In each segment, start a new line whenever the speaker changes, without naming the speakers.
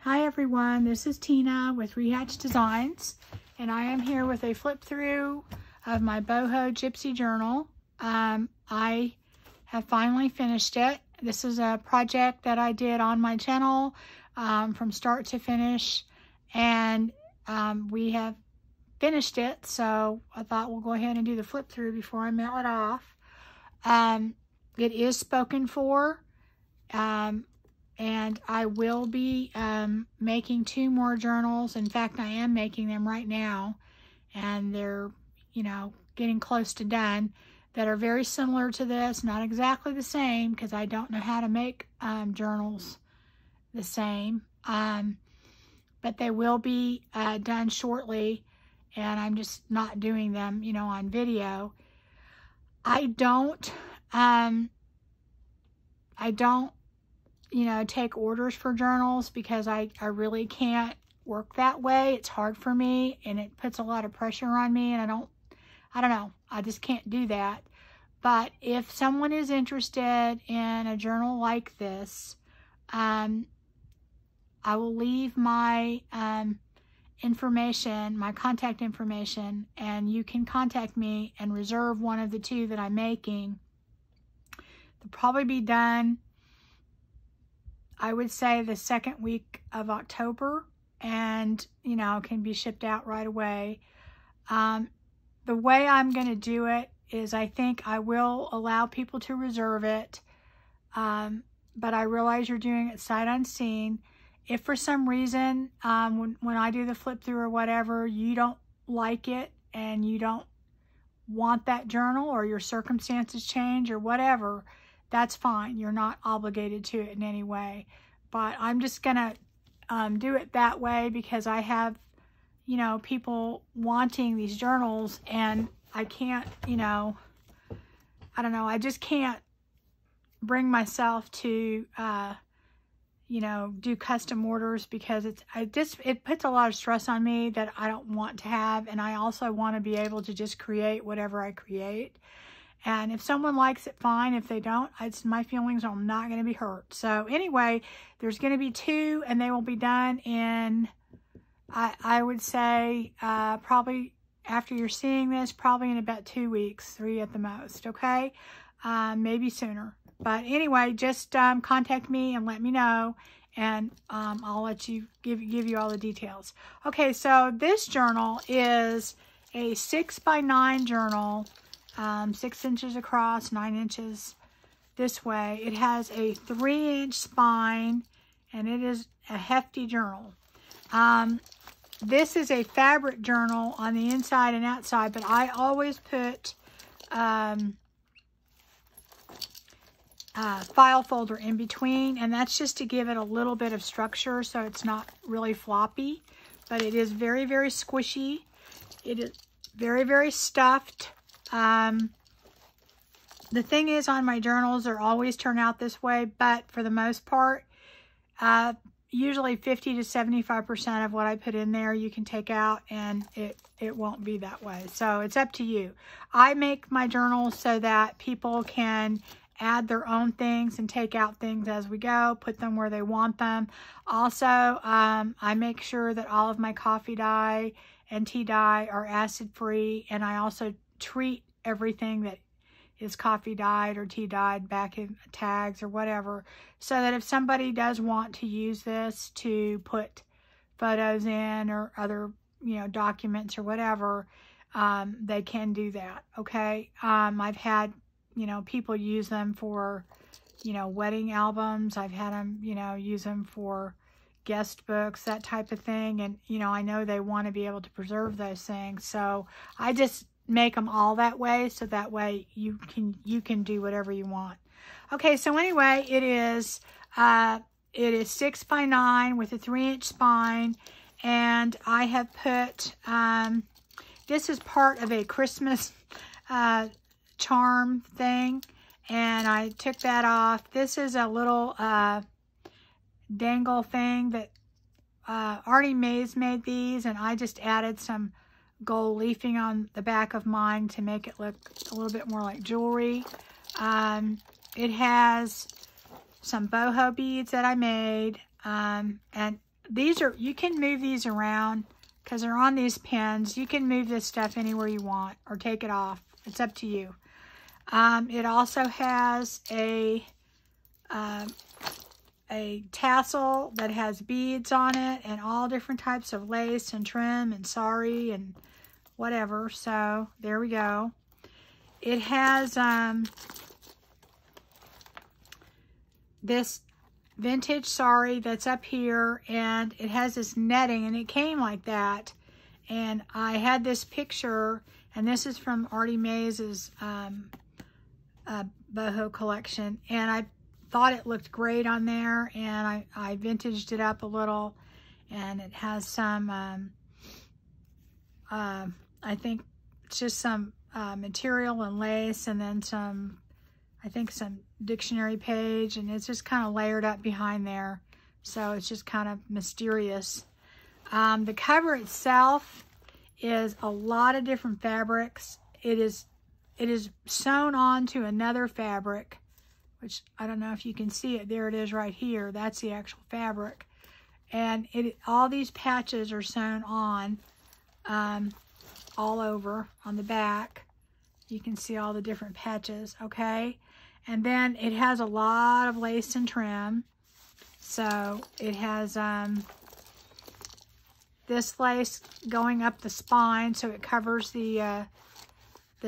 Hi everyone, this is Tina with Rehatch Designs, and I am here with a flip through of my Boho Gypsy journal. I have finally finished it. This is a project that I did on my channel from start to finish, and we have finished it, so I thought we'll go ahead and do the flip through before I mail it off. It is spoken for. And I will be making 2 more journals. In fact, I am making them right now, and they're, getting close to done, that are very similar to this. Not exactly the same, because I don't know how to make journals the same. But they will be done shortly, and I'm just not doing them, on video. I don't take orders for journals because I really can't work that way. It's hard for me, and it puts a lot of pressure on me, and I don't know. I just can't do that. But if someone is interested in a journal like this, I will leave my information, my contact information, and you can contact me and reserve one of the 2 that I'm making. They'll probably be done, I would say, the 2nd week of October, and, can be shipped out right away. The way I'm going to do it is I think I will allow people to reserve it, but I realize you're doing it sight unseen. If for some reason, when I do the flip through or whatever, you don't like it and you don't want that journal, or your circumstances change or whatever, that's fine. You're not obligated to it in any way. But I'm just going to do it that way because I have, people wanting these journals, and I can't, I don't know, I just can't bring myself to, do custom orders because it puts a lot of stress on me that I don't want to have, and I also want to be able to just create whatever I create. And if someone likes it, fine. If they don't, my feelings are not going to be hurt. So anyway, there's going to be 2, and they will be done in, I would say, probably after you're seeing this, probably in about 2 weeks, 3 at the most, okay? Maybe sooner. But anyway, just contact me and let me know, and I'll let you give you all the details. Okay, so this journal is a 6x9 journal. 6 inches across, 9 inches this way. It has a 3-inch spine, and it is a hefty journal. This is a fabric journal on the inside and outside, but I always put file folder in between, and that's just to give it a little bit of structure so it's not really floppy. But it is very, very squishy. It is very, very stuffed. The thing is, on my journals, they always turn out this way, but for the most part, usually 50 to 75% of what I put in there you can take out, and it won't be that way. So it's up to you. I make my journals so that people can add their own things and take out things as we go, put them where they want them. Also, I make sure that all of my coffee dye and tea dye are acid-free, and I also treat everything that is coffee dyed or tea dyed back in tags or whatever, so that if somebody does want to use this to put photos in or other, documents or whatever, they can do that, okay? I've had, people use them for, wedding albums. I've had them, use them for guest books, that type of thing. And, I know they want to be able to preserve those things. So I just make them all that way, so that way you can do whatever you want. Okay, so anyway, it is 6x9 with a 3-inch spine, and I have put this is part of a Christmas charm thing, and I took that off. This is a little dangle thing that ARTYmaze made these, and I just added some gold leafing on the back of mine to make it look a little bit more like jewelry. It has some boho beads that I made, and these are, you can move these around because they're on these pins. You can move this stuff anywhere you want or take it off. It's up to you. It also has a tassel that has beads on it and all different types of lace and trim and sari and whatever. So there we go. It has this vintage sari that's up here, and it has this netting, and it came like that. And I had this picture, and this is from ARTYmaze's boho collection, and I thought it looked great on there, and I vintaged it up a little, and it has some I think it's just some material and lace, and then some, I think some dictionary page, and it's just kind of layered up behind there, so it's just kind of mysterious. The cover itself is a lot of different fabrics. It is sewn onto another fabric, which I don't know if you can see it. There it is right here. That's the actual fabric. And all these patches are sewn on all over on the back. You can see all the different patches, okay? And then it has a lot of lace and trim. So it has this lace going up the spine, so it covers the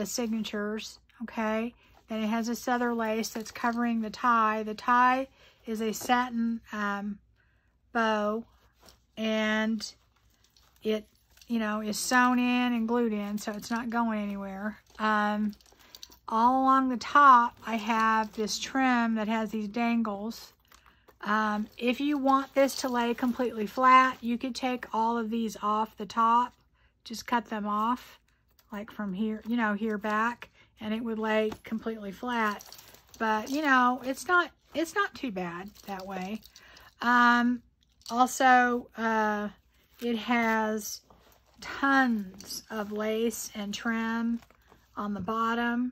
signatures, okay? Then it has this other lace that's covering the tie. The tie is a satin bow, and it, you know, is sewn in and glued in, so it's not going anywhere. All along the top, I have this trim that has these dangles. If you want this to lay completely flat, you could take all of these off the top, just cut them off, like from here, you know, here back, and it would lay completely flat. But, you know, it's not too bad that way. Also, it has tons of lace and trim on the bottom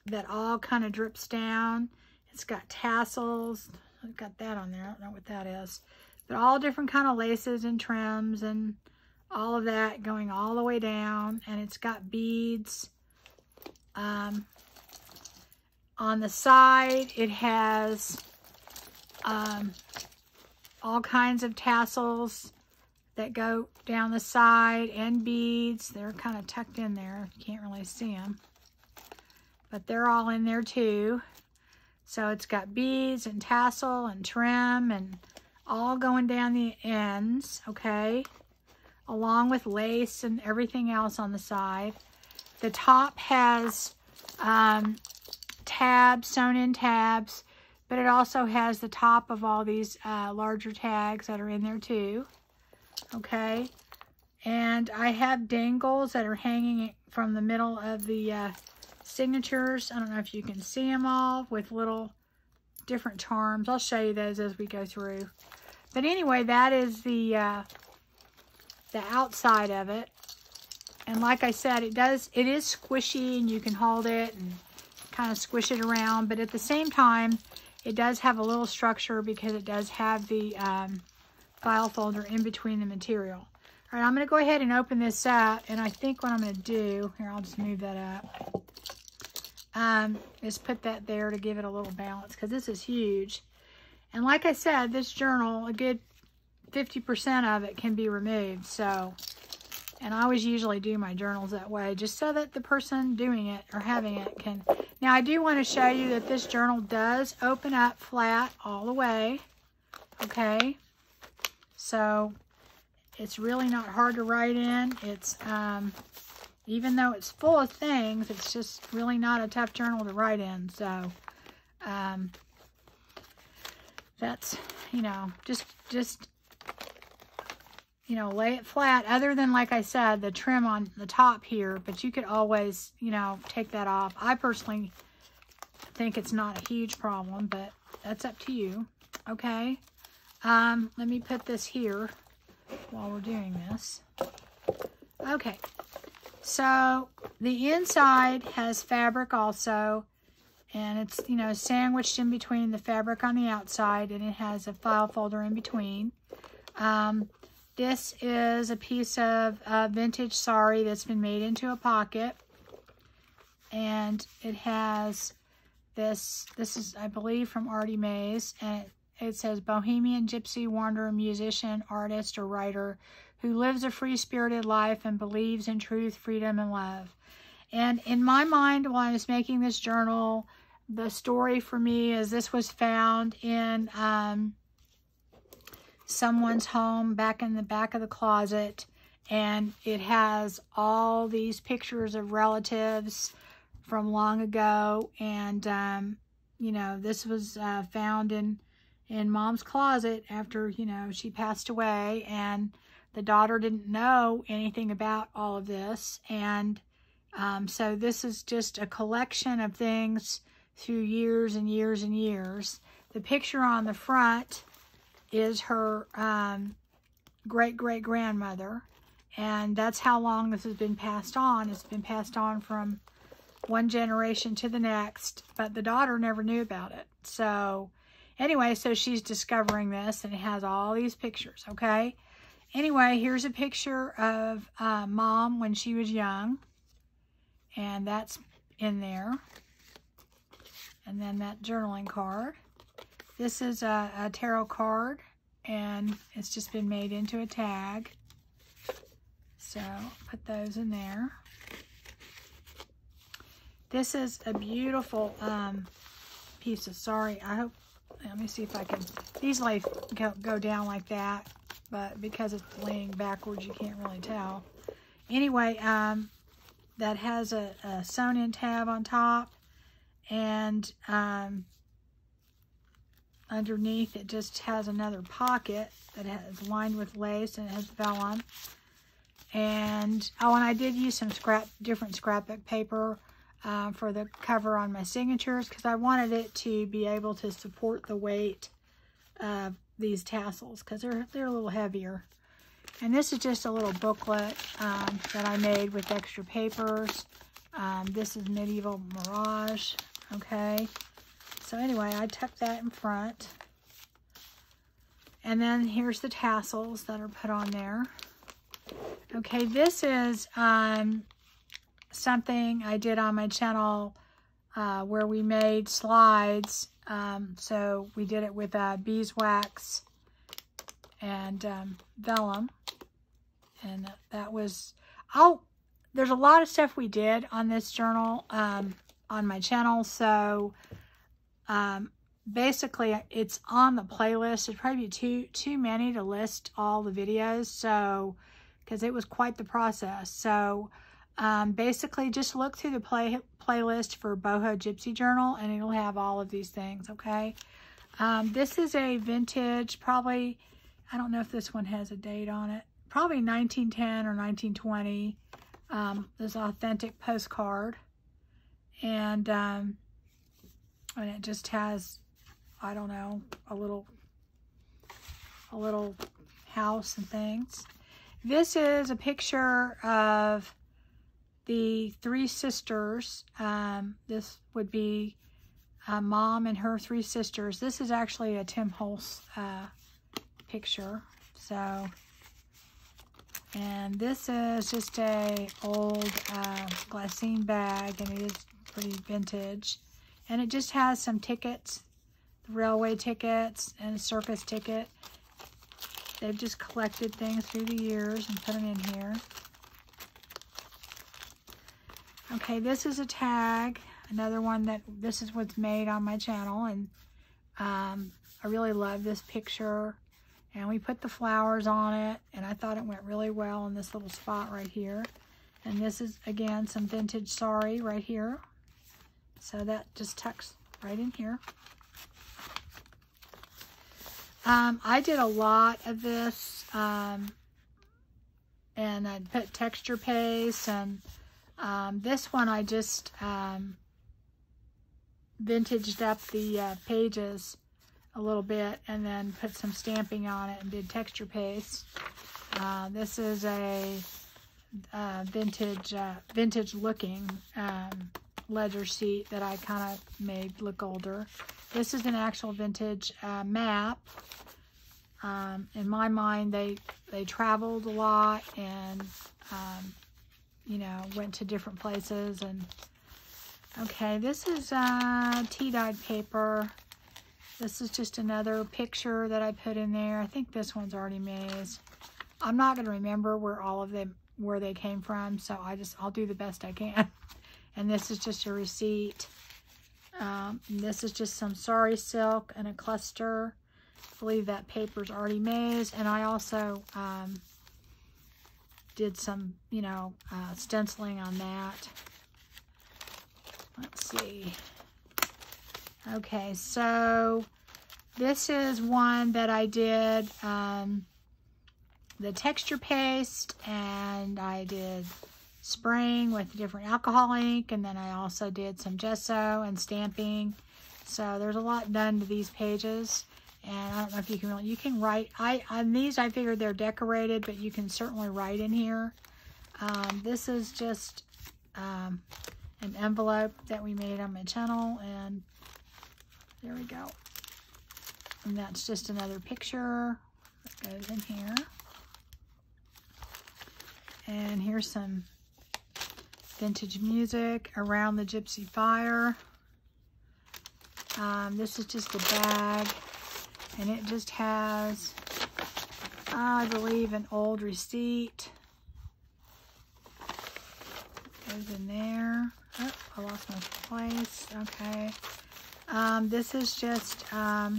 that all kind of drips down. It's got tassels. I've got that on there. I don't know what that is. But all different kind of laces and trims and all of that going all the way down. And it's got beads. On the side, it has all kinds of tassels that go down the side and beads. They're kind of tucked in there. You can't really see them. But they're all in there too. So it's got beads and tassel and trim and all going down the ends, okay? Along with lace and everything else on the side. The top has tabs, sewn in tabs, but it also has the top of all these larger tags that are in there too, okay? And I have dangles that are hanging from the middle of the signatures. I don't know if you can see them all with little different charms. I'll show you those as we go through. But anyway, that is the outside of it. And like I said, it is squishy, and you can hold it and kind of squish it around. But at the same time, it does have a little structure because it does have the file folder in between the material. All right, I'm going to go ahead and open this up. And I think what I'm going to do, here, I'll just move that up. Is put that there to give it a little balance, because this is huge. And like I said, this journal, a good 50% of it can be removed. So, and I always usually do my journals that way, just so that the person doing it or having it can. Now, I do want to show you that this journal does open up flat all the way. Okay. So, it's really not hard to write in. It's, even though it's full of things, it's just really not a tough journal to write in. So, that's, you know, just, you know, lay it flat, other than, like I said, the trim on the top here, but you could always, you know, take that off. I personally think it's not a huge problem, but that's up to you. Okay. Let me put this here while we're doing this. Okay. So the inside has fabric also, and it's, you know, sandwiched in between the fabric on the outside, and it has a file folder in between. This is a piece of vintage sari that's been made into a pocket. And it has this is, I believe, from ARTYmaze. And it says, Bohemian Gypsy wanderer, musician, artist, or writer who lives a free-spirited life and believes in truth, freedom, and love. And in my mind, while I was making this journal, the story for me is this was found in someone's home back in the back of the closet, and it has all these pictures of relatives from long ago. And you know, this was found in Mom's closet after, you know, she passed away, and the daughter didn't know anything about all of this. And so this is just a collection of things through years and years and years. The picture on the front is her great-great-grandmother, and that's how long this has been passed on. It's been passed on from one generation to the next, but the daughter never knew about it. So anyway, so she's discovering this, and it has all these pictures, okay? Anyway, here's a picture of Mom when she was young, and that's in there. And then that journaling card. This is a tarot card, and it's just been made into a tag. So put those in there. This is a beautiful piece of sari. I hope, let me see if I can, these like go down like that, but because it's laying backwards, you can't really tell. Anyway, that has a sewn-in tab on top, and underneath it just has another pocket that is lined with lace, and it has vellum. And oh, and I did use some different scrapbook paper for the cover on my signatures, because I wanted it to be able to support the weight of these tassels, because they're a little heavier. And this is just a little booklet that I made with extra papers. This is Medieval Mirage. Okay. So anyway, I tucked that in front. And then here's the tassels that are put on there. Okay, this is something I did on my channel where we made slides. So we did it with beeswax and vellum. And that was, there's a lot of stuff we did on this journal on my channel. So basically it's on the playlist. It'd probably be too many to list all the videos. So, because it was quite the process. So basically just look through the playlist for Boho Gypsy Journal, and it'll have all of these things, okay? This is a vintage, probably, I don't know if this one has a date on it, probably 1910 or 1920. This authentic postcard. And it just has, I don't know, a little house and things. This is a picture of the three sisters. This would be Mom and her three sisters. This is actually a Tim Holtz picture. So, and this is just a old glassine bag, and it is pretty vintage. And it just has some tickets, railway tickets and a circus ticket. They've just collected things through the years and put them in here. Okay, this is a tag, another one that this is what's made on my channel, and I really love this picture. And we put the flowers on it, and I thought it went really well in this little spot right here. And this is, again, some vintage sari right here. So that just tucks right in here. I did a lot of this, and I put texture paste, and this one I just vintaged up the pages a little bit, and then put some stamping on it and did texture paste. This is a vintage looking ledger sheet that I kind of made look older. This is an actual vintage map, In my mind, they traveled a lot and, you know, went to different places. And okay, this is tea-dyed paper. This is just another picture that I put in there. I think this one's ARTYmaze. I'm not going to remember where they came from, so I'll do the best I can. And this is just a receipt. This is just some Sari silk and a cluster. I believe that paper's ARTYmaze. And I also did some, you know, stenciling on that. Let's see. Okay, so this is one that I did the texture paste, and I did spraying with different alcohol ink, and then I also did some gesso and stamping. So there's a lot done to these pages, and I don't know if you can write. On these I figured they're decorated, but you can certainly write in here. This is just an envelope that we made on my channel, and there we go. And that's just another picture that goes in here. And here's some vintage music around the Gypsy fire. This is just a bag, and it just has, I believe, an old receipt. Goes in there. Oh, I lost my place. Okay. This is just a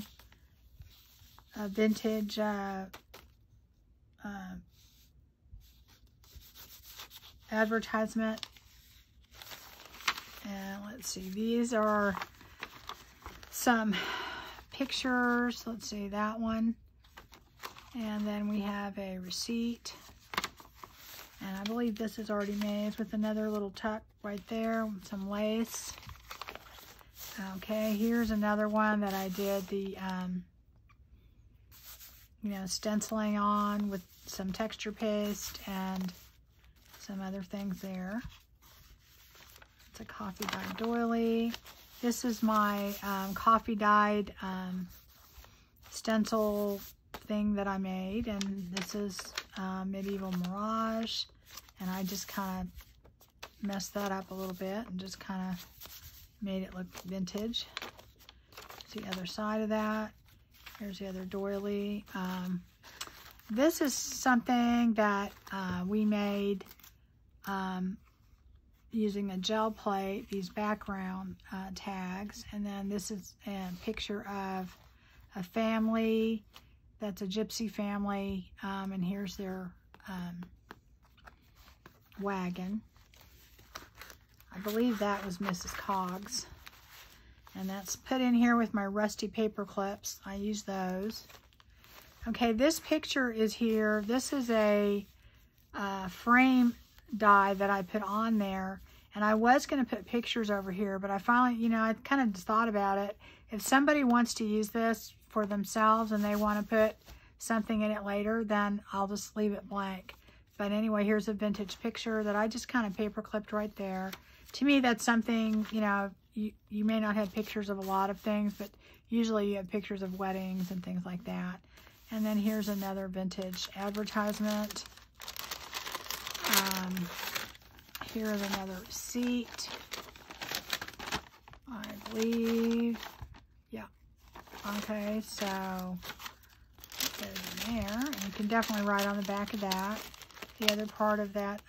vintage advertisement. And let's see, these are some pictures. Let's see, that one. And then we have a receipt. And I believe this is ARTYmaze with another little tuck right there with some lace. Okay, here's another one that I did the, you know, stenciling on with some texture paste and some other things there. It's a coffee dyed doily. This is my coffee dyed stencil thing that I made, and this is medieval Mirage, and I just kind of messed that up a little bit and just kind of made it look vintage. See the other side of that. Here's the other doily. This is something that we made using a gel plate, these background tags, and then this is a picture of a family that's a Gypsy family, and here's their wagon. I believe that was Mrs. Cogs, and that's put in here with my rusty paper clips. I use those. Okay, this picture is here. This is a frame die that I put on there, and I was going to put pictures over here, but I finally, you know, I kind of just thought about it. If somebody wants to use this for themselves and they want to put something in it later, then I'll just leave it blank. But anyway, here's a vintage picture that I just kind of paper clipped right there. To me, that's something, you know, you may not have pictures of a lot of things, but usually you have pictures of weddings and things like that. And then here's another vintage advertisement. Here is another receipt, I believe. Yeah. Okay, so it goes in there, and you can definitely write on the back of that. The other part of that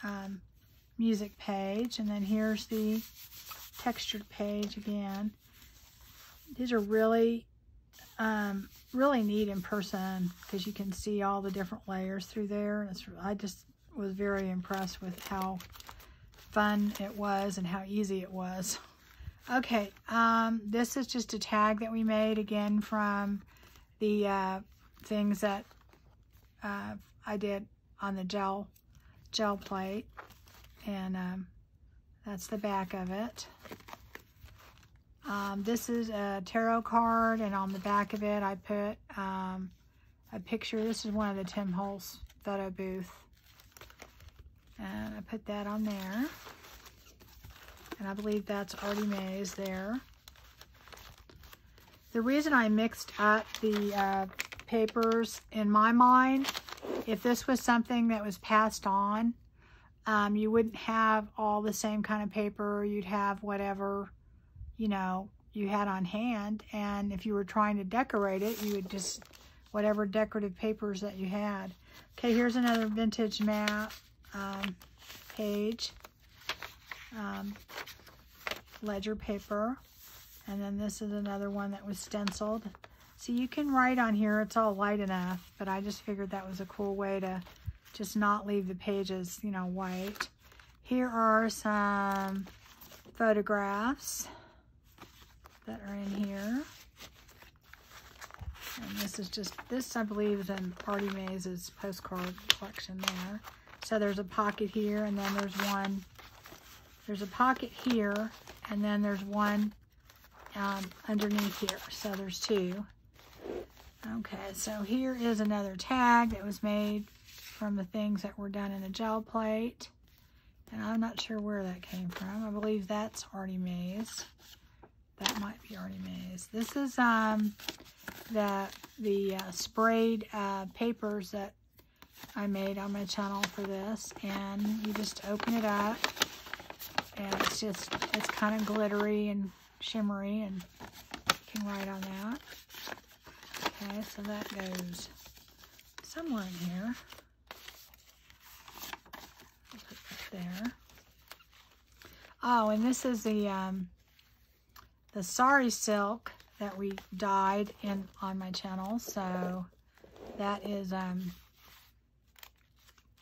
music page, and then here's the textured page again. These are really really neat in person because you can see all the different layers through there. I just was very impressed with how fun it was and how easy it was. Okay, this is just a tag that we made again from the things that I did on the gel plate, and that's the back of it. This is a tarot card, and on the back of it I put a picture. This is one of the Tim Holtz photo booth, and I put that on there, and I believe that's ARTYmaze there. The reason I mixed up the papers, in my mind, if this was something that was passed on, you wouldn't have all the same kind of paper. You'd have whatever, you know, you had on hand. And if you were trying to decorate it, you would just, whatever decorative papers that you had. Okay, here's another vintage map page. Ledger paper. And then this is another one that was stenciled. So you can write on here. It's all light enough, but I just figured that was a cool way to just not leave the pages, you know, white. Here are some photographs that are in here. And this is just, this I believe is in ARTYmaze's postcard collection there. So there's a pocket here, and then there's one, there's a pocket here, and then there's one underneath here. So there's two. Okay, so here is another tag that was made from the things that were done in a gel plate. And I'm not sure where that came from. I believe that's ARTYmaze. That might be ARTYmaze. This is the sprayed papers that I made on my channel for this. And you just open it up. And it's just, it's kind of glittery and shimmery, and you can write on that. Okay, so that goes somewhere in here. I'll put that there. Oh, and this is the Sari silk that we dyed in on my channel. So that is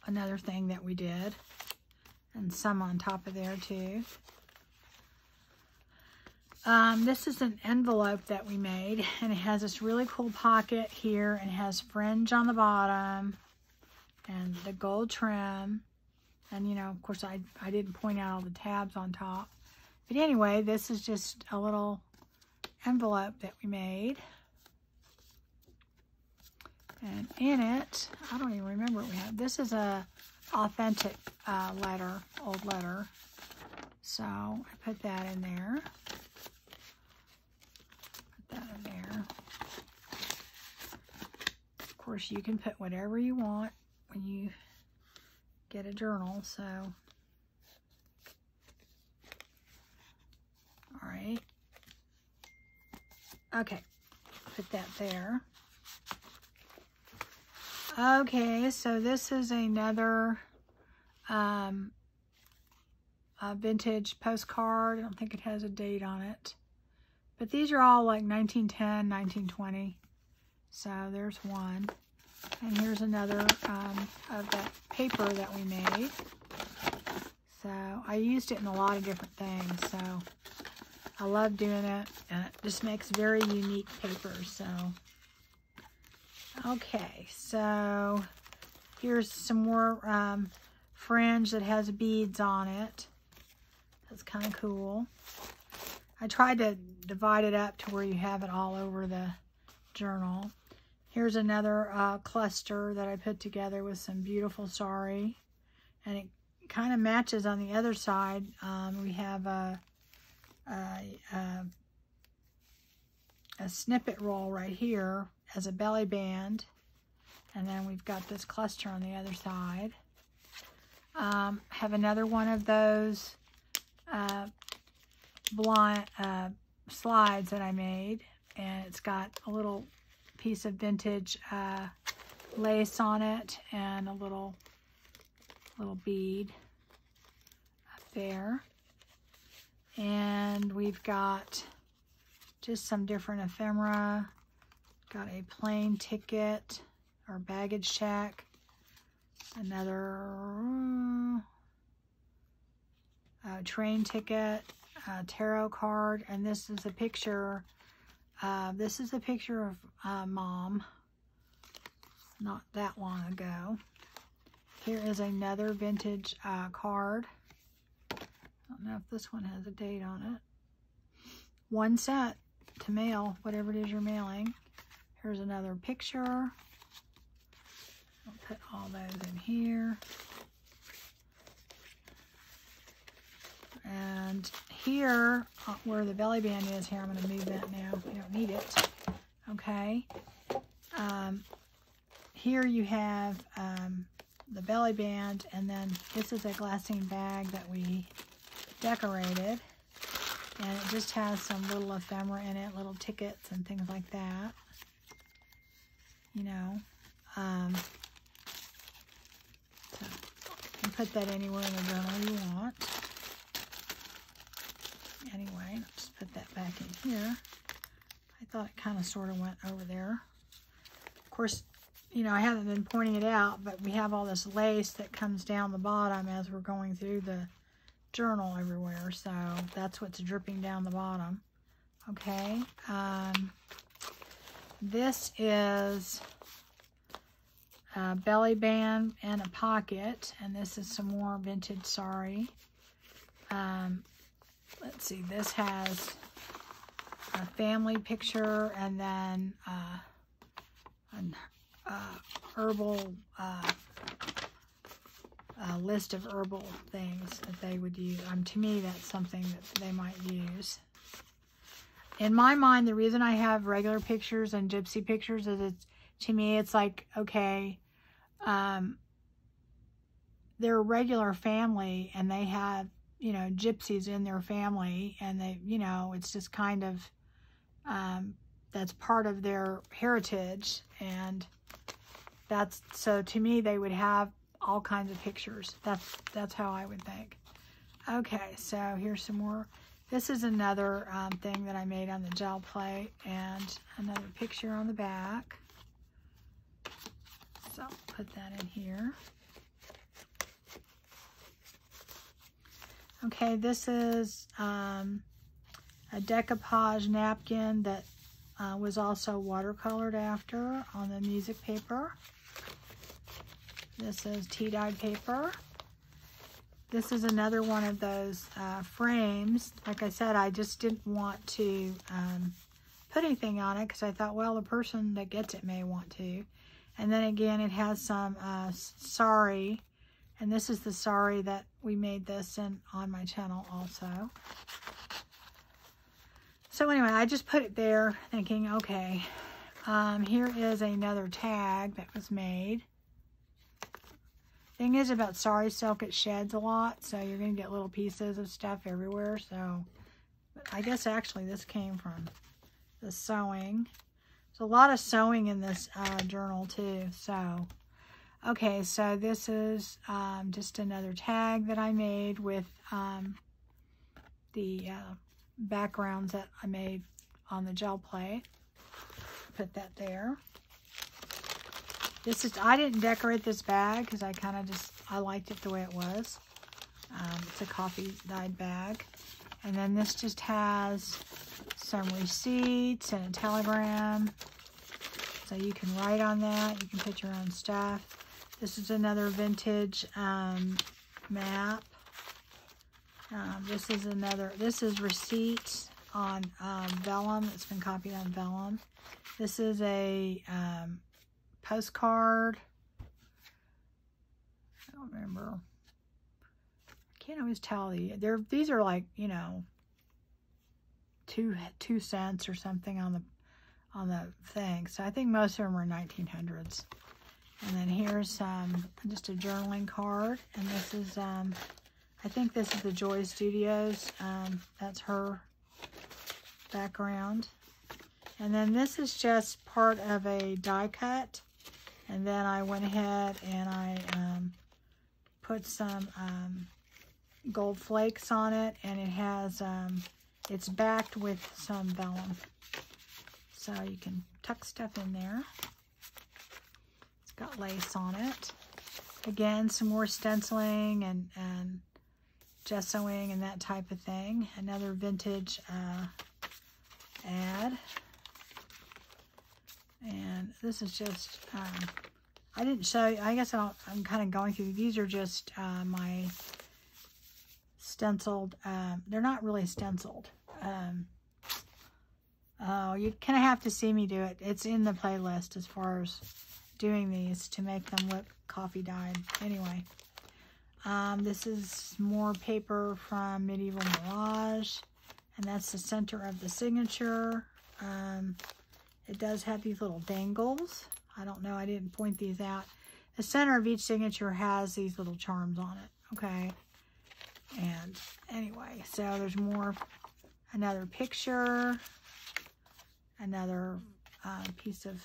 another thing that we did, and some on top of there too. This is an envelope that we made, and it has this really cool pocket here, and it has fringe on the bottom and the gold trim. And, you know, of course, I didn't point out all the tabs on top. But anyway, this is just a little envelope that we made. And in it, I don't even remember what we have. This is a authentic letter, old letter. So I put that in there. That in there. Of course, you can put whatever you want when you get a journal. So, all right. Okay, put that there. Okay, so this is another vintage postcard. I don't think it has a date on it. But these are all like 1910, 1920. So there's one. And here's another of that paper that we made. So I used it in a lot of different things. So I love doing it. And it just makes very unique paper. So, okay. So here's some more fringe that has beads on it. That's kind of cool. I tried to divide it up to where you have it all over the journal. Here's another cluster that I put together with some beautiful Sari. And it kind of matches on the other side. We have a snippet roll right here as a belly band. And then we've got this cluster on the other side. Have another one of those blind slides that I made, and it's got a little piece of vintage lace on it and a little bead up there. And we've got just some different ephemera. Got a plane ticket or baggage check. Another train ticket, tarot card, and this is a picture. This is a picture of Mom, not that long ago. Here is another vintage card. I don't know if this one has a date on it. One set to mail, whatever it is you're mailing. Here's another picture. I'll put all those in here. And here, where the belly band is, here, I'm going to move that now. We don't need it. Okay. Here you have the belly band, and then this is a glassine bag that we decorated, and it just has some little ephemera in it, little tickets and things like that, you know. So you can put that anywhere in the journal you want. Anyway, just put that back in here. I thought it kind of sort of went over there. Of course, you know, I haven't been pointing it out, but we have all this lace that comes down the bottom as we're going through the journal everywhere. So that's what's dripping down the bottom. Okay. This is a belly band and a pocket. And this is some more vintage Sari. Let's see. This has a family picture, and then an herbal list of herbal things that they would use. To me, that's something that they might use. In my mind, the reason I have regular pictures and Gypsy pictures is, to me, it's like, okay, they're a regular family, and they have, you know, Gypsies in their family, and they, you know, it's just kind of, that's part of their heritage, and that's, so to me, they would have all kinds of pictures. That's how I would think. Okay, so here's some more. This is another thing that I made on the gel plate, and another picture on the back. So put that in here. Okay, this is a decoupage napkin that was also watercolored after on the music paper. This is tea-dyed paper. This is another one of those frames. Like I said, I just didn't want to put anything on it because I thought, well, the person that gets it may want to. And then again, it has some Sari. And this is the Sari that we made this in on my channel also. So anyway, I just put it there thinking, okay, here is another tag that was made. Thing is about Sari silk, it sheds a lot, so you're going to get little pieces of stuff everywhere. So I guess actually this came from the sewing. There's a lot of sewing in this journal too. So, okay, so this is just another tag that I made with the backgrounds that I made on the gel plate. Put that there. This is, I didn't decorate this bag because I kind of just, I liked it the way it was. It's a coffee dyed bag. And then this just has some receipts and a telegram. So you can write on that. You can put your own stuff. This is another vintage map. This is another, this is receipts on vellum. It's been copied on vellum. This is a postcard. I don't remember. I can't always tell. These are like, you know, 2 cents or something on the thing. So I think most of them are 1900s. And then here's just a journaling card. And this is, I think this is the Joy Studios. That's her background. And then this is just part of a die cut. And then I went ahead and I put some gold flakes on it, and it has, it's backed with some vellum. So you can tuck stuff in there. It's got lace on it. Again, some more stenciling and gessoing and that type of thing. Another vintage ad. And this is just, I didn't show you, I guess I'm kind of going through, these are just my stenciled, they're not really stenciled. Oh, you kind of have to see me do it. It's in the playlist as far as doing these to make them look coffee dyed. Anyway, this is more paper from Medieval Mirage, and that's the center of the signature. It does have these little dangles. I don't know, I didn't point these out. The center of each signature has these little charms on it, okay? And anyway, so there's more, another picture, another piece of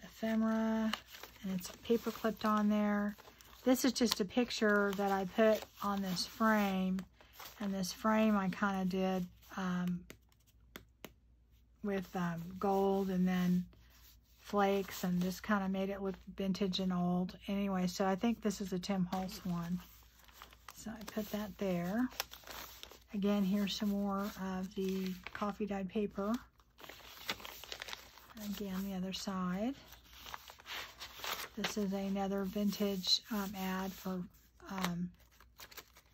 ephemera, and it's paper clipped on there. This is just a picture that I put on this frame, and this frame I kind of did with gold and then flakes, and just kind of made it look vintage and old. Anyway, so I think this is a Tim Holtz one. So I put that there. Again, here's some more of the coffee dyed paper. Again, the other side. This is another vintage ad for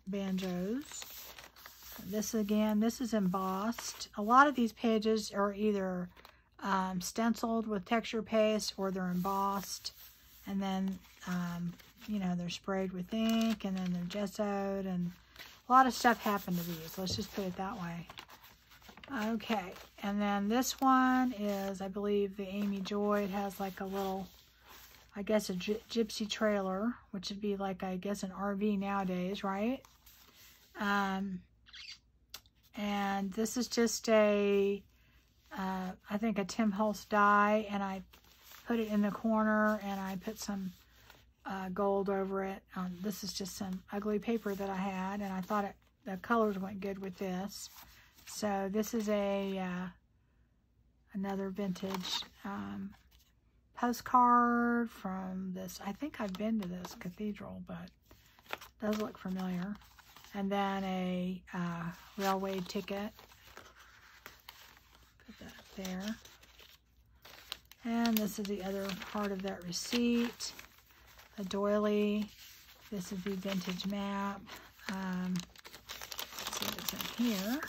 banjos. This again, this is embossed. A lot of these pages are either stenciled with texture paste or they're embossed. And then, you know, they're sprayed with ink, and then they're gessoed, and a lot of stuff happened to these. Let's just put it that way. Okay, and then this one is, I believe, the Amy Joy. It has like a little, I guess, a gypsy trailer, which would be like, I guess, an RV nowadays, right? And this is just a, I think, a Tim Holtz die, and I put it in the corner, and I put some gold over it. This is just some ugly paper that I had, and I thought the colors went good with this. So this is a another vintage postcard from this. I think I've been to this cathedral, but it does look familiar. And then a railway ticket. Put that there. And this is the other part of that receipt. A doily. This is the vintage map. Let's see what's in here.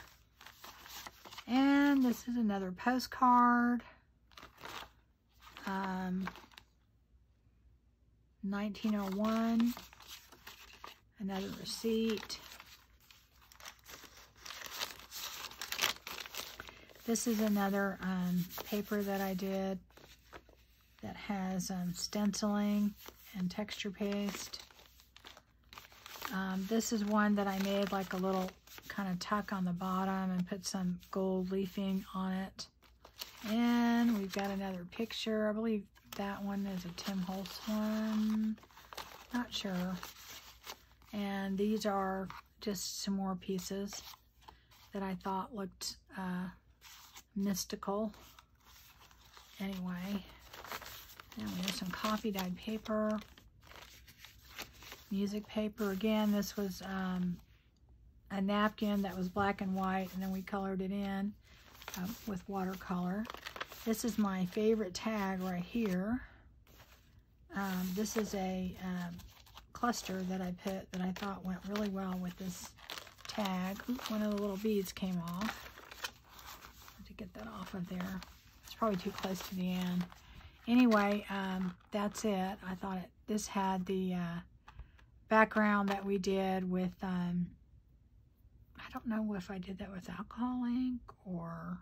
And this is another postcard. 1901. Another receipt. This is another paper that I did that has stenciling and texture paste. This is one that I made like a little kind of tuck on the bottom and put some gold leafing on it. And we've got another picture. I believe that one is a Tim Holtz one. Not sure. And these are just some more pieces that I thought looked mystical. Anyway, then we have some coffee dyed paper, music paper. Again, this was a napkin that was black and white, and then we colored it in with watercolor. This is my favorite tag right here. This is a cluster that I put that I thought went really well with this tag. Oops, one of the little beads came off. To get that off of there. It's probably too close to the end. Anyway, that's it. I thought this had the background that we did with, I don't know if I did that with alcohol ink, or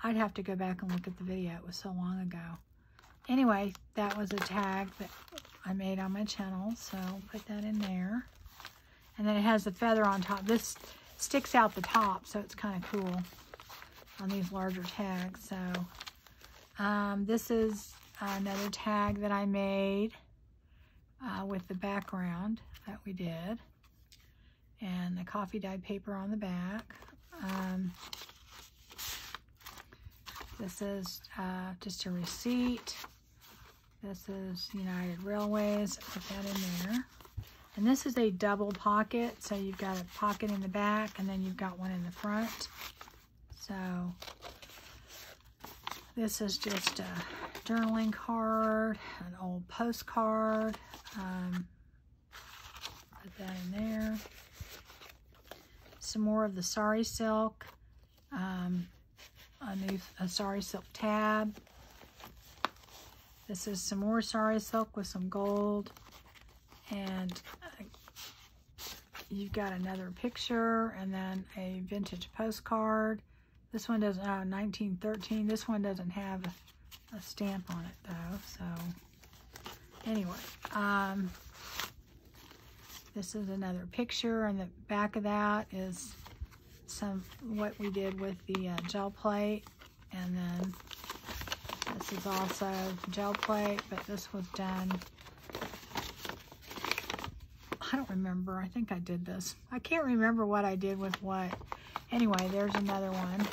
I'd have to go back and look at the video. It was so long ago. Anyway, that was a tag that I made on my channel, so put that in there. And then it has the feather on top. This sticks out the top, so it's kind of cool on these larger tags. So this is another tag that I made with the background that we did, and the coffee dyed paper on the back. This is just a receipt. This is United Railways. Put that in there. And this is a double pocket, so you've got a pocket in the back, and then you've got one in the front. So this is just a journaling card, an old postcard. Put that in there. Some more of the Sari silk. A Sari silk tab. This is some more Sari silk with some gold. And you've got another picture, and then a vintage postcard. This one doesn't, 1913. This one doesn't have a stamp on it though, so anyway, this is another picture, and the back of that is what we did with the gel plate, and then this is also gel plate, but this was done, I don't remember, I think I did this. I can't remember what I did with what. Anyway, there's another one.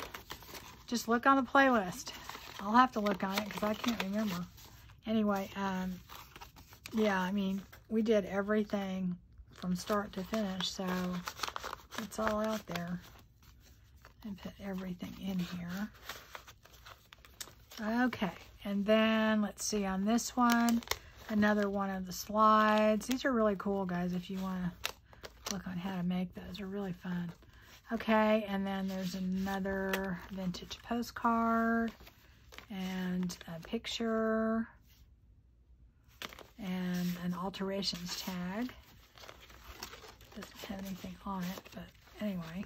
Just look on the playlist. I'll have to look on it because I can't remember. Anyway, yeah, I mean, we did everything from start to finish, so it's all out there. And put everything in here. Okay, and then let's see on this one, another one of the slides. These are really cool, guys, if you want to look on how to make those. They're really fun. Okay, and then there's another vintage postcard and a picture and an alterations tag. Doesn't have anything on it, but anyway.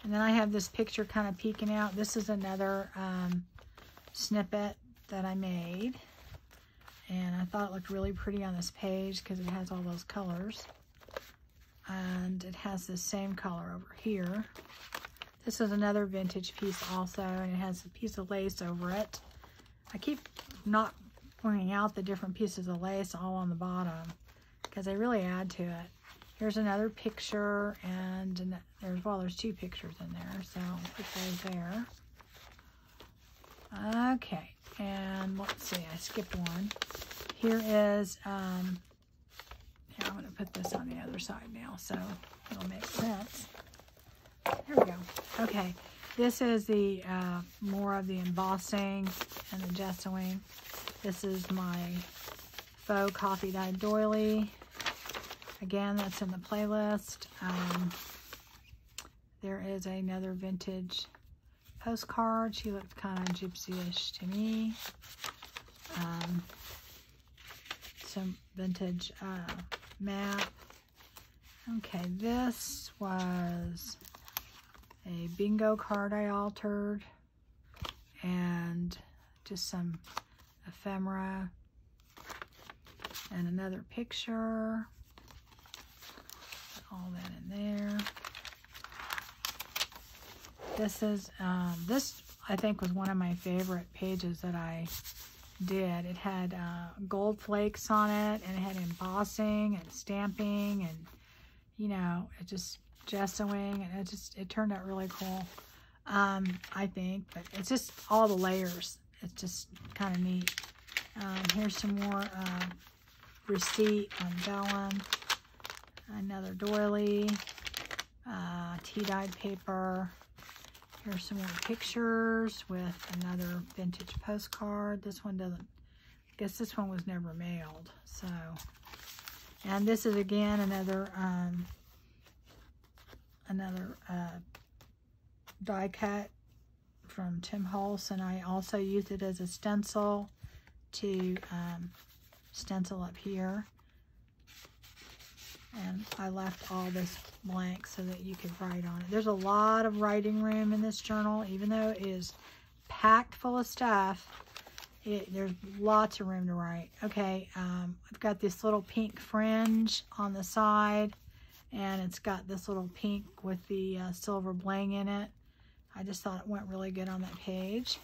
And then I have this picture kind of peeking out. This is another snippet that I made. And I thought it looked really pretty on this page because it has all those colors. And it has the same color over here. This is another vintage piece also, and it has a piece of lace over it. I keep not pointing out the different pieces of lace all on the bottom because they really add to it. Here's another picture, and there's two pictures in there, so I'll put those there. Okay, and let's see, I skipped one. Here is, here, I'm going to put this on the other side now, so it'll make sense. There we go. Okay, this is the more of the embossing and the gessoing. This is my faux coffee dyed doily. Again, that's in the playlist. There is another vintage postcard. She looked kind of gypsy-ish to me. Some vintage map. Okay, this was a bingo card I altered, and just some ephemera, and another picture. Put all that in there. This is, this I think was one of my favorite pages that I did. It had gold flakes on it, and it had embossing and stamping, and you know, it just gessoing, and it turned out really cool, I think. But it's just all the layers. It's just kind of neat. Here's some more receipt on vellum, another doily, tea-dyed paper. Here's some more pictures with another vintage postcard. This one doesn't, I guess this one was never mailed. So, and this is again another die cut from Tim Holtz, and I also used it as a stencil to stencil up here. And I left all this blank so that you could write on it. There's a lot of writing room in this journal, even though it is packed full of stuff. There's lots of room to write. Okay, I've got this little pink fringe on the side, and it's got this little pink with the silver bling in it. I just thought it went really good on that page.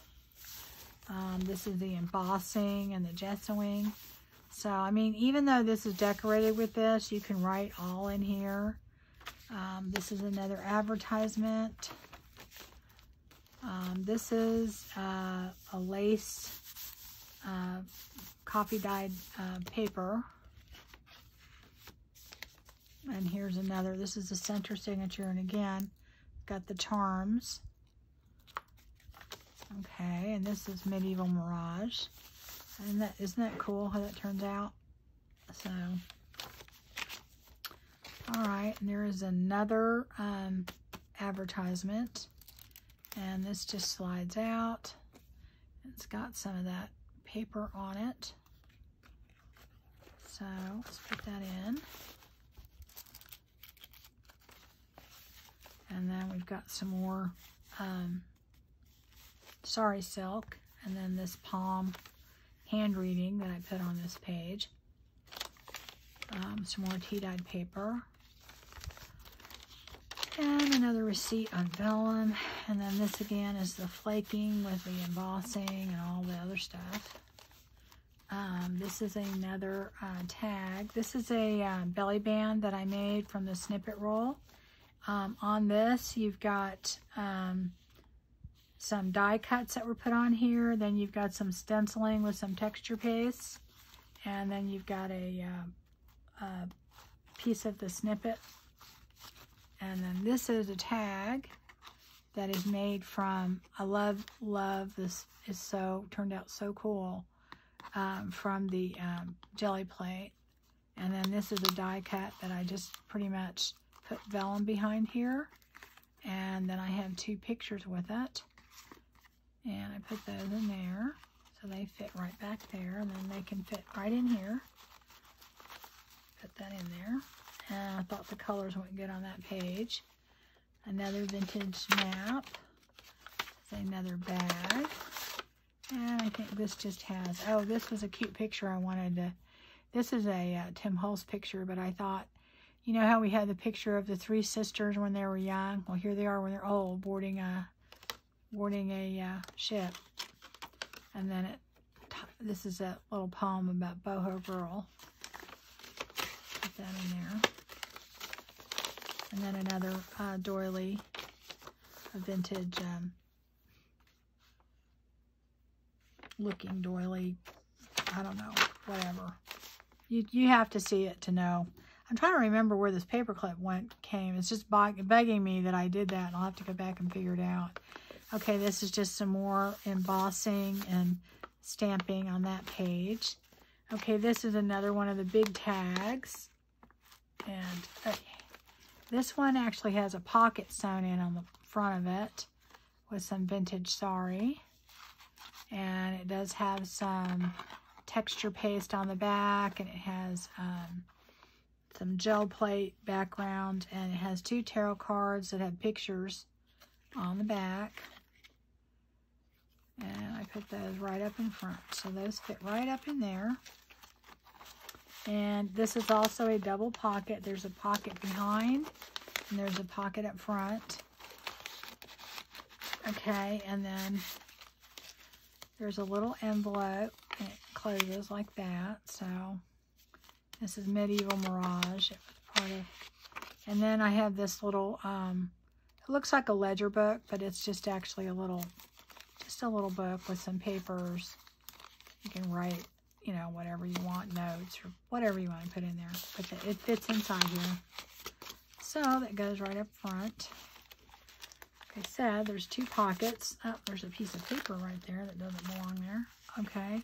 This is the embossing and the gessoing. So, I mean, even though this is decorated with this, you can write all in here. This is another advertisement. This is a lace coffee dyed paper. And here's another. This is the center signature, and again, got the charms. Okay, and this is Medieval Mirage. And isn't that cool how that turns out? So, all right, and there is another advertisement, and this just slides out. It's got some of that paper on it. So let's put that in. And then we've got some more Sari silk. And then this palm hand reading that I put on this page. Some more tea-dyed paper. And another receipt on vellum. And then this again is the flaking with the embossing and all the other stuff. This is another tag. This is a belly band that I made from the snippet roll. On this, you've got some die cuts that were put on here. Then you've got some stenciling with some texture paste. And then you've got a piece of the snippet. And then this is a tag that is made from, I love this, is so, turned out so cool, from the jelly plate. And then this is a die cut that I just pretty much put vellum behind here. And then I have two pictures with it. And I put those in there. So they fit right back there. And then they can fit right in here. Put that in there. And I thought the colors went good on that page. Another vintage map. It's another bag. And I think this just has, oh, this was a cute picture I wanted to, this is a Tim Holtz picture, but I thought, you know how we had the picture of the three sisters when they were young? Well, here they are when they're old, boarding a ship. And then this is a little poem about Boho Girl. Put that in there. And then another doily, a vintage looking doily. I don't know, whatever. You have to see it to know. I'm trying to remember where this paperclip came. It's just begging me that I did that, and I'll have to go back and figure it out. Okay, this is just some more embossing and stamping on that page. Okay, this is another one of the big tags. And this one actually has a pocket sewn in on the front of it with some vintage Sari. And it does have some texture paste on the back, and it has some gel plate background, and it has two tarot cards that have pictures on the back. And I put those right up in front. So those fit right up in there. And this is also a double pocket. There's a pocket behind, and there's a pocket up front. Okay, and then there's a little envelope, and it closes like that. So this is Medieval Mirage. It was part of, and then I have this little, it looks like a ledger book, but it's just actually a little book with some papers. You can write, you know, whatever you want, notes or whatever you want to put in there. But it fits inside here. So that goes right up front. Like I said, there's two pockets. Oh, there's a piece of paper right there that doesn't belong there. Okay.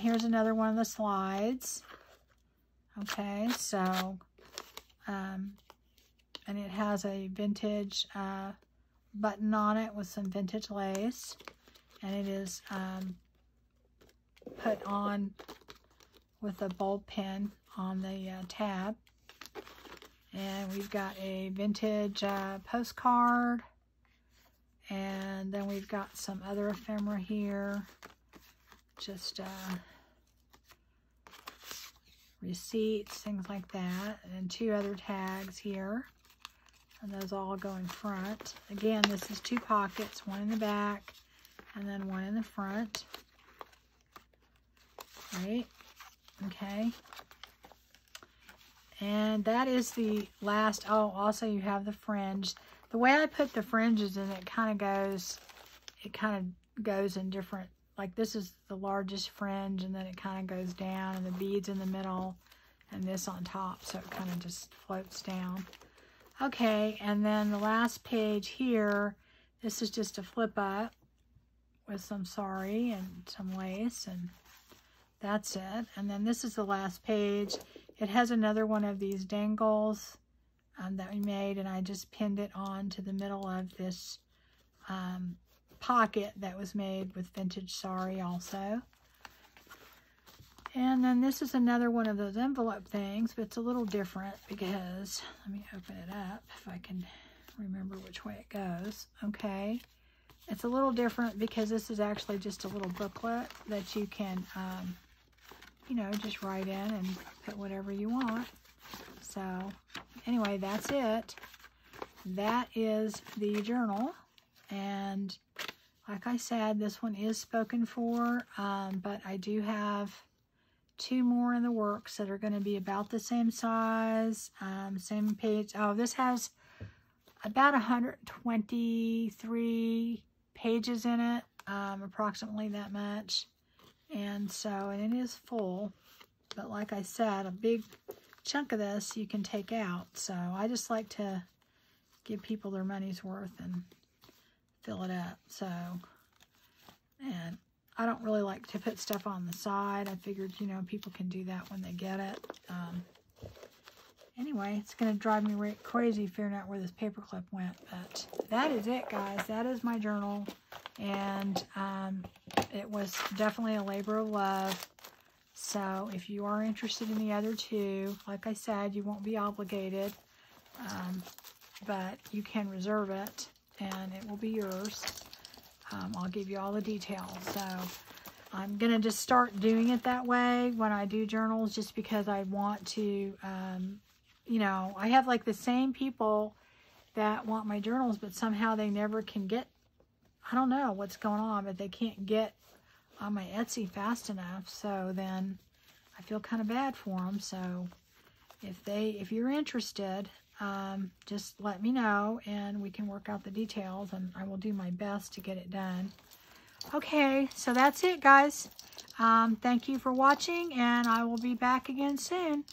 Here's another one of the slides. Okay, so, and it has a vintage button on it with some vintage lace. And it is put on with a bulb pin on the tab. And we've got a vintage postcard. And then we've got some other ephemera here. Just receipts, things like that. And two other tags here. And those all go in front. Again, this is two pockets, one in the back and then one in the front. Right? Okay. And that is the last. Oh, also you have the fringe. The way I put the fringes in, it kind of goes in different, like this is the largest fringe, and then it kind of goes down, and the beads in the middle, and this on top, so it kind of just floats down. Okay, and then the last page here, this is just a flip up with some Sari and some lace, and that's it. And then this is the last page. It has another one of these dangles that we made, and I just pinned it on to the middle of this pocket that was made with vintage Sari also. And then this is another one of those envelope things, but it's a little different because, let me open it up if I can remember which way it goes. Okay. It's a little different because this is actually just a little booklet that you can, you know, just write in and put whatever you want. So, anyway, that's it. That is the journal. And like I said, this one is spoken for, but I do have 2 more in the works that are going to be about the same size, same page. Oh, this has about 123 pages in it, approximately that much. And so, and it is full, but like I said, a big chunk of this you can take out. So I just like to give people their money's worth and fill it up. So, and I don't really like to put stuff on the side. I figured, you know, people can do that when they get it. Anyway, it's going to drive me crazy figuring out where this paperclip went. But that is it, guys. That is my journal. And it was definitely a labor of love. So if you are interested in the other 2, like I said, you won't be obligated. But you can reserve it, and it will be yours. I'll give you all the details. So I'm going to just start doing it that way when I do journals, just because I want to, you know, I have like the same people that want my journals, but somehow they never can get, I don't know what's going on, but they can't get on my Etsy fast enough. So then I feel kind of bad for them. So if you're interested, just let me know and we can work out the details, and I will do my best to get it done. Okay, so that's it, guys. Thank you for watching, and I will be back again soon.